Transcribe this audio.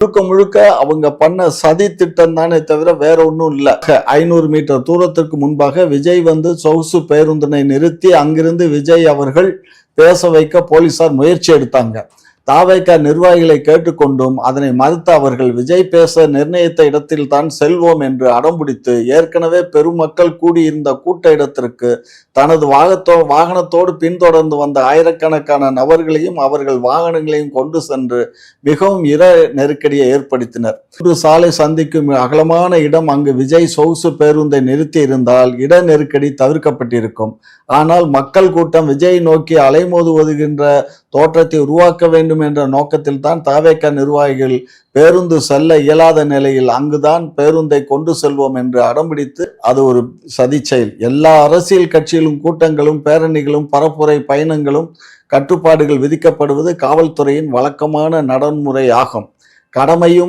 முழுக்க முழுக்க அவங்க பண்ண சதி திட்டம் தானே தவிர வேற ஒன்றும் இல்லை. 500 மீட்டர் தூரத்திற்கு முன்பாக விஜய் வந்து சொகுசு பேருந்தினை நிறுத்தி அங்கிருந்து விஜய் அவர்கள் பேச வைக்க போலீசார் முயற்சி எடுத்தாங்க. தாவேகா நிர்வாகிகளை கேட்டுக்கொண்டும் அதனை மறுத்த அவர்கள் விஜய் பேச நிர்ணயித்த இடத்தில் தான் செல்வோம் என்று அடம்பிடித்து ஏற்கனவே பெருமக்கள் கூடியிருந்த கூட்ட இடத்திற்கு தனது வாகனத்தோடு பின்தொடர்ந்து வந்த ஆயிரக்கணக்கான நபர்களையும் அவர்கள் வாகனங்களையும் கொண்டு சென்று மிகவும் நெருக்கடியை ஏற்படுத்தினர். ஒரு சாலை சந்திக்கும் அகலமான இடம் அங்கு விஜய் சொகுசு பேருந்தை நிறுத்தி இருந்தால் இட நெருக்கடி தவிர்க்கப்பட்டிருக்கும். ஆனால் மக்கள் கூட்டம் விஜய் நோக்கி அலைமோதுவதுகின்ற தோற்றத்தை உருவாக்க வேண்டும் என்ற நோக்கத்தில் தான் தாவேகா நிர்வாகிகள் பேருந்து செல்ல இயலாத நிலையில் அங்குதான் பேருந்தை கொண்டு செல்வோம் என்று அடம்பிடித்து அது ஒரு சதி செயல். எல்லா அரசியல் கட்சிகளும் கூட்டங்களும் பேரணிகளும் பரப்புரை பயணங்களும் கட்டுப்பாடுகள் விதிக்கப்படுவது காவல்துறையின் வழக்கமான நடைமுறை ஆகும். கடமையும்